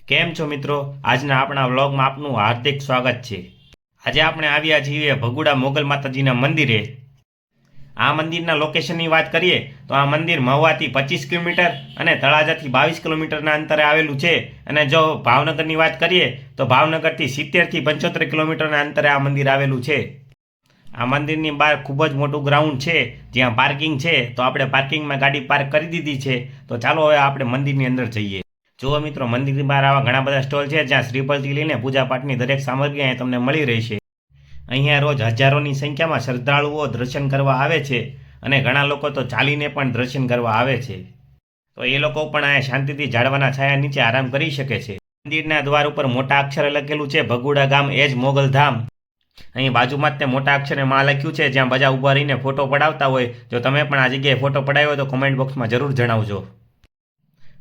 કેમ છો મિત્રો? આજના આપણા વ્લોગમાં આપનું હાર્દિક સ્વાગત છે। આજે આપણે આવ્યા છીએ ભગુડા મોગલ માતાજીના મંદિરે। આ મંદિરના લોકેશનની વાત કરીએ તો આ મંદિર મહુવાથી 25 કિલોમીટર અને તળાજાથી 22 કિલોમીટરના અંતરે આવેલું છે। અને જો ભાવનગરની વાત કરીએ તો ભાવનગરથી 70થી 75 કિલોમીટરના અંતરે આ મંદિર આવેલું છે। આ મંદિરની બહાર ખૂબ જ મોટું ગ્રાઉન્ડ છે જ્યાં પાર્કિંગ છે, તો આપણે પાર્કિંગમાં ગાડી પાર્ક કરી દીધી છે। તો ચાલો હવે આપણે મંદિરની અંદર જઈએ। જુઓ મિત્રો, મંદિરની બહાર આવા ઘણા બધા સ્ટોલ છે જ્યાં શ્રીફળથી લઈને પૂજાપાઠની દરેક સામગ્રી અહીં તમને મળી રહેશે। અહીંયા રોજ હજારોની સંખ્યામાં શ્રદ્ધાળુઓ દર્શન કરવા આવે છે અને ઘણા લોકો તો ચાલીને પણ દર્શન કરવા આવે છે। તો એ લોકો પણ અહીંયા શાંતિથી ઝાડવાના છાયા નીચે આરામ કરી શકે છે। મંદિરના દ્વાર ઉપર મોટા અક્ષરે લખેલું છે ભગુડા ગામ એ જ મોગલ ધામ। અહીં બાજુમાં જ તે મોટા અક્ષરે માં લખ્યું છે જ્યાં બધા ઊભા રહીને ફોટો પડાવતા હોય। જો તમે પણ આ જગ્યાએ ફોટો પડાવ્યો હોય તો કોમેન્ટ બોક્સમાં જરૂર જણાવજો।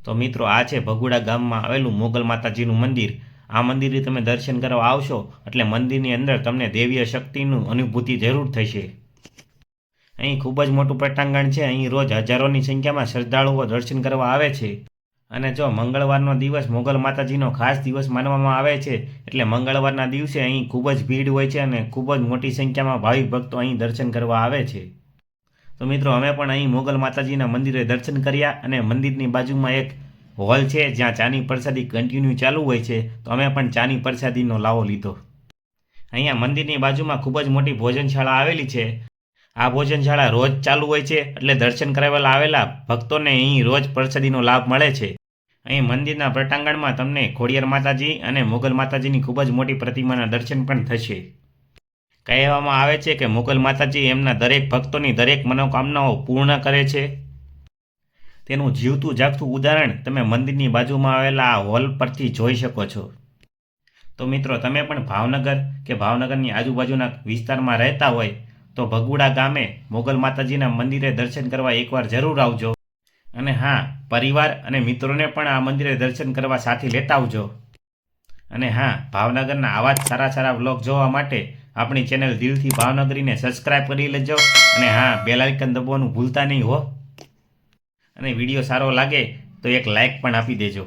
તો મિત્રો, આ છે ભગુડા ગામમાં આવેલું મોગલ માતાજીનું મંદિર। આ મંદિરે તમે દર્શન કરવા આવશો એટલે મંદિરની અંદર તમને દેવીય શક્તિનું અનુભૂતિ જરૂર થશે। અહીં ખૂબ જ મોટું પટાંગણ છે। અહીં રોજ હજારોની સંખ્યામાં શ્રદ્ધાળુઓ દર્શન કરવા આવે છે। અને જો મંગળવારનો દિવસ મોગલ માતાજીનો ખાસ દિવસ માનવામાં આવે છે એટલે મંગળવારના દિવસે અહીં ખૂબ જ ભીડ હોય છે અને ખૂબ જ મોટી સંખ્યામાં ભાવિક ભક્તો અહીં દર્શન કરવા આવે છે। તો મિત્રો, અમે પણ અહીં મોગલ માતાજીના મંદિરે દર્શન કર્યા અને મંદિરની બાજુમાં એક હોલ છે જ્યાં ચાની પ્રસાદી કન્ટિન્યુ ચાલુ હોય છે, તો અમે પણ ચાની પ્રસાદીનો લાવો લીધો। અહીંયા મંદિરની બાજુમાં ખૂબ જ મોટી ભોજનશાળા આવેલી છે। આ ભોજનશાળા રોજ ચાલુ હોય છે એટલે દર્શન કરાવેલા આવેલા ભક્તોને અહીં રોજ પ્રસાદીનો લાભ મળે છે। અહીં મંદિરના પટાંગણમાં તમને ખોડિયાર માતાજી અને મોગલ માતાજીની ખૂબ જ મોટી પ્રતિમાના દર્શન પણ થશે। કહેવામાં આવે છે કે મોગલ માતાજી એમના દરેક ભક્તોની દરેક મનોકામનાઓ પૂર્ણ કરે છે। તેનું જીવતું જાગતું ઉદાહરણ તમે મંદિરની બાજુમાં આવેલા આ હોલ પરથી જોઈ શકો છો। તો મિત્રો, તમે પણ ભાવનગર કે ભાવનગરની આજુબાજુના વિસ્તારમાં રહેતા હોય તો ભગુડા ગામે મોગલ માતાજીના મંદિરે દર્શન કરવા એકવાર જરૂર આવજો। અને હા, પરિવાર અને મિત્રોને પણ આ મંદિરે દર્શન કરવા સાથે લેતા આવજો। અને હા, ભાવનગરના આવા જ સારા સારા વ્લોગ જોવા માટે આપણી ચેનલ દિલથી ભાવનગરીને સબસ્ક્રાઈબ કરી લેજો। અને હા, બેલ આઇકન દબાવવાનું ભૂલતા નહીં હો। અને વિડીયો સારો લાગે તો એક લાઇક પણ આપી દેજો।